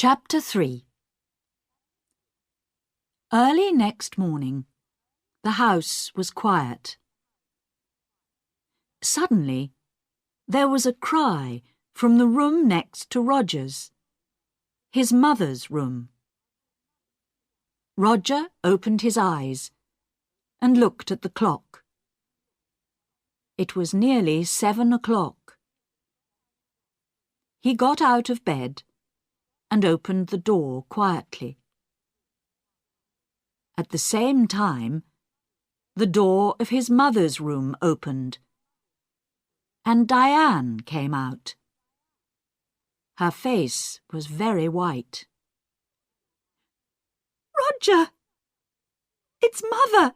Chapter 3. Early next morning, the house was quiet. Suddenly, there was a cry from the room next to Roger's, his mother's room. Roger opened his eyes and looked at the clock. It was nearly 7 o'clock. He got out of bed and opened the door quietly. At the same time, the door of his mother's room opened, and Diane came out. Her face was very white. "Roger! It's Mother!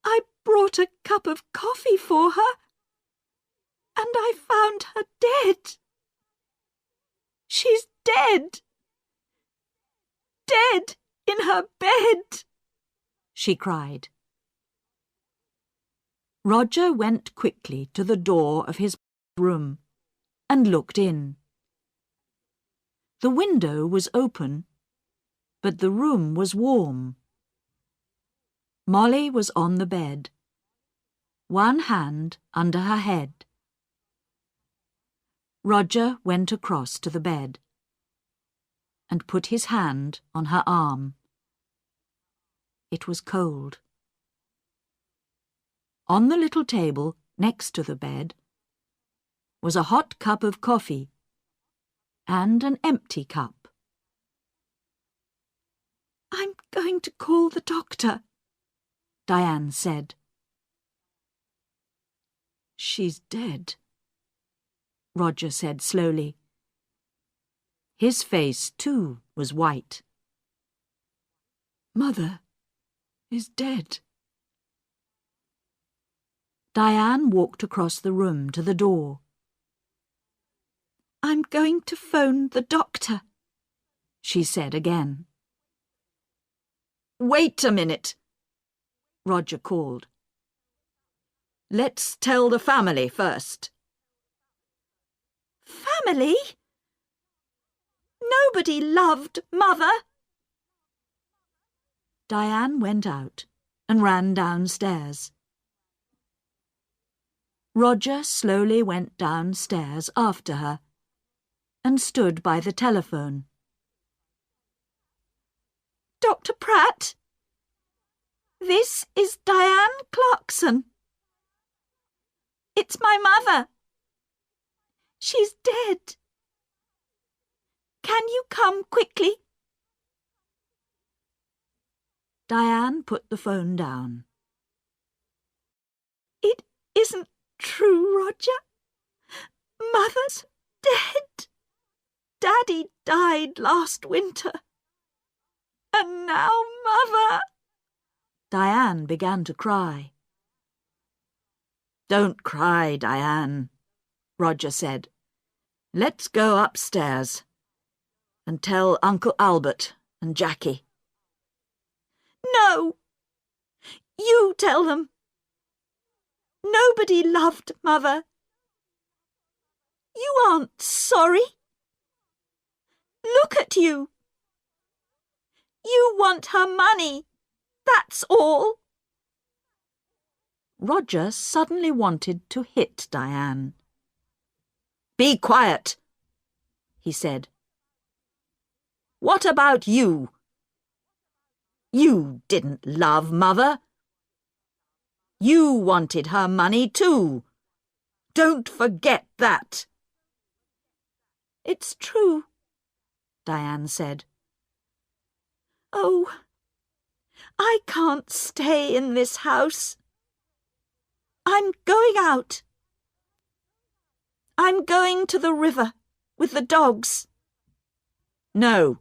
I brought a cup of coffee for her, and I found her dead. She's dead! Dead in her bed!" she cried. Roger went quickly to the door of his room and looked in. The window was open, but the room was warm. Molly was on the bed, one hand under her head. Roger went across to the bed and put his hand on her arm. It was cold. On the little table next to the bed was a hot cup of coffee and an empty cup. "I'm going to call the doctor," Diane said. "She's dead," Roger said slowly. His face, too, was white. "Mother is dead." Diane walked across the room to the door. "I'm going to phone the doctor," she said again. "Wait a minute," Roger called. "Let's tell the family first." "Family? Nobody loved Mother." Diane went out and ran downstairs. Roger slowly went downstairs after her and stood by the telephone. "Dr. Pratt, this is Diane Clarkson. It's my mother. She's dead. Can you come quickly?" Diane put the phone down. "It isn't true, Roger. Mother's dead. Daddy died last winter. And now Mother—" Diane began to cry. "Don't cry, Diane," Roger said. "Let's go upstairs and tell Uncle Albert and Jackie." "No! You tell them. Nobody loved Mother. You aren't sorry. Look at you. You want her money, that's all." Roger suddenly wanted to hit Diane. "Be quiet," he said. "What about you? You didn't love Mother. You wanted her money too. Don't forget that." "It's true," Diane said. "Oh, I can't stay in this house. I'm going out. I'm going to the river with the dogs." "No,"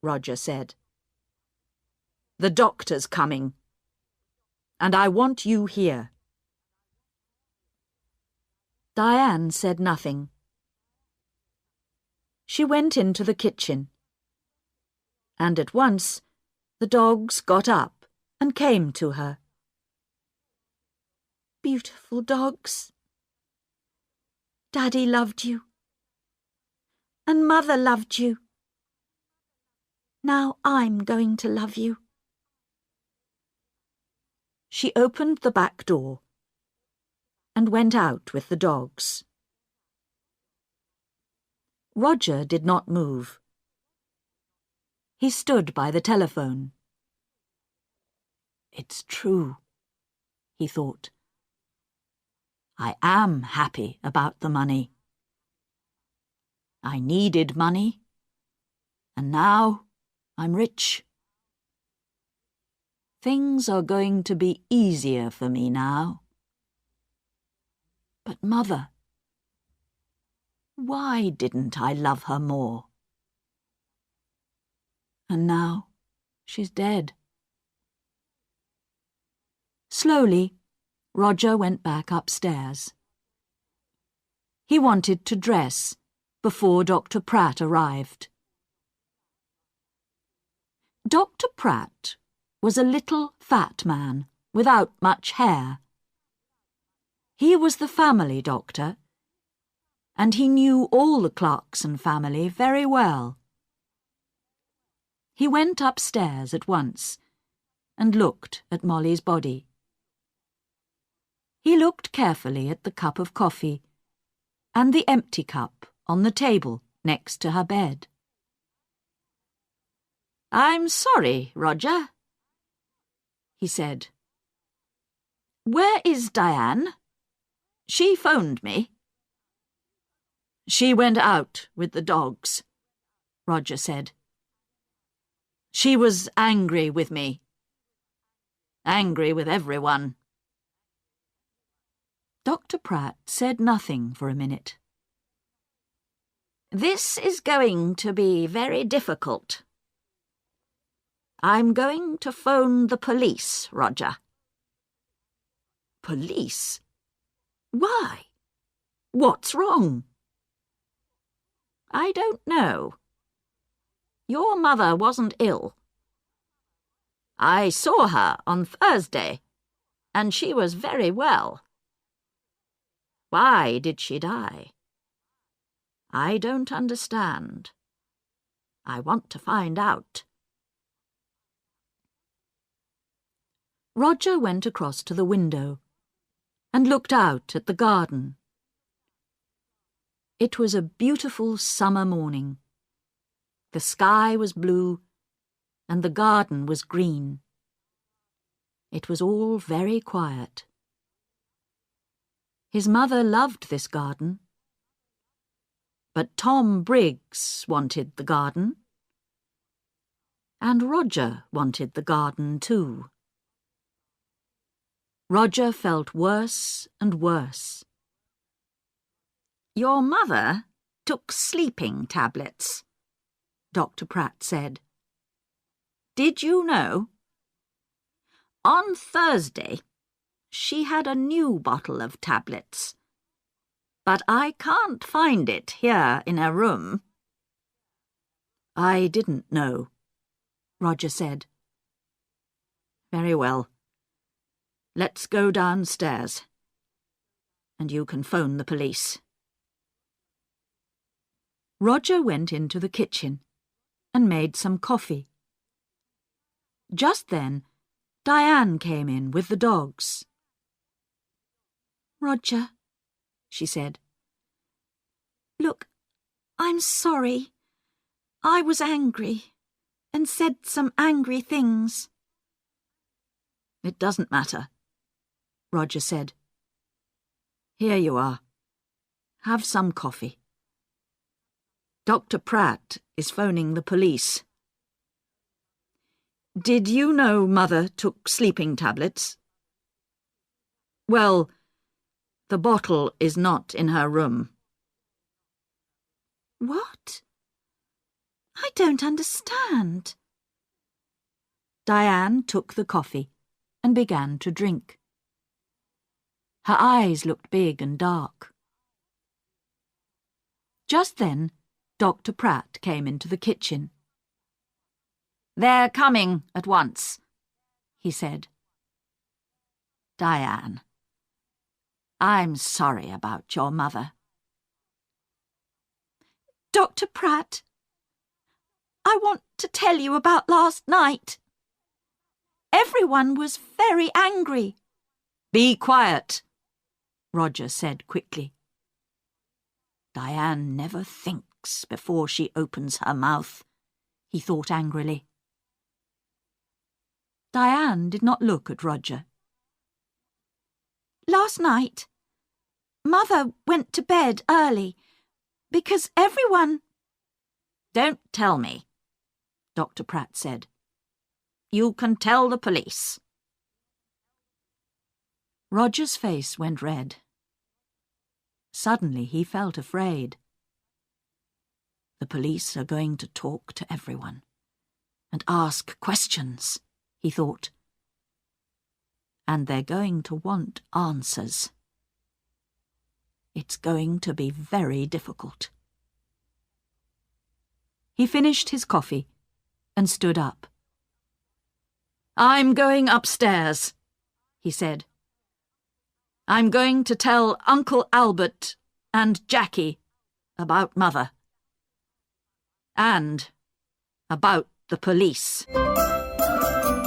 Roger said. "The doctor's coming, and I want you here." Diane said nothing. She went into the kitchen, and at once the dogs got up and came to her. "Beautiful dogs. Daddy loved you. and Mother loved you. Now I'm going to love you. She opened the back door and went out with the dogs. Roger did not move. He stood by the telephone. It's true, he thought. I am happy about the money. I needed money, and now I'm rich. Things are going to be easier for me now. But Mother, why didn't I love her more? And now she's dead. Slowly, Roger went back upstairs. He wanted to dress before Dr. Pratt arrived. Dr. Pratt was a little fat man without much hair. He was the family doctor, and he knew all the Clarkson family very well. He went upstairs at once and looked at Molly's body. He looked carefully at the cup of coffee and the empty cup on the table next to her bed. "I'm sorry, Roger," he said. "Where is Diane? She phoned me." "She went out with the dogs," Roger said. "She was angry with me. Angry with everyone." Dr. Pratt said nothing for a minute. "This is going to be very difficult. I'm going to phone the police, Roger." "Police? Why? What's wrong?" "I don't know. Your mother wasn't ill. I saw her on Thursday, and she was very well. Why did she die? I don't understand. I want to find out." Roger went across to the window and looked out at the garden. It was a beautiful summer morning. The sky was blue and the garden was green. It was all very quiet. His mother loved this garden. But Tom Briggs wanted the garden. And Roger wanted the garden too. Roger felt worse and worse. "Your mother took sleeping tablets," Dr. Pratt said. "Did you know? On Thursday, she had a new bottle of tablets, but I can't find it here in her room." "I didn't know," Roger said. "Very well. Let's go downstairs, and you can phone the police." Roger went into the kitchen and made some coffee. Just then, Diane came in with the dogs. "Roger," she said. "Look, I'm sorry. I was angry and said some angry things." "It doesn't matter," Roger said. "Here you are. Have some coffee. Dr. Pratt is phoning the police." "Did you know Mother took sleeping tablets?" "Well, the bottle is not in her room." "What? I don't understand." Diane took the coffee and began to drink. Her eyes looked big and dark. Just then, Dr. Pratt came into the kitchen. "They're coming at once," he said. "Diane, I'm sorry about your mother." Dr. Pratt, I want to tell you about last night. Everyone was very angry. Be quiet, Roger said quickly. Diane never thinks before she opens her mouth, he thought angrily. Diane did not look at Roger. Last night, Mother went to bed early because everyone... Don't tell me, Dr. Pratt said. You can tell the police. Roger's face went red. Suddenly he felt afraid. The police are going to talk to everyone and ask questions, he thought. And they're going to want answers. It's going to be very difficult. He finished his coffee and stood up. I'm going upstairs, he said. I'm going to tell Uncle Albert and Jackie about Mother. And about the police.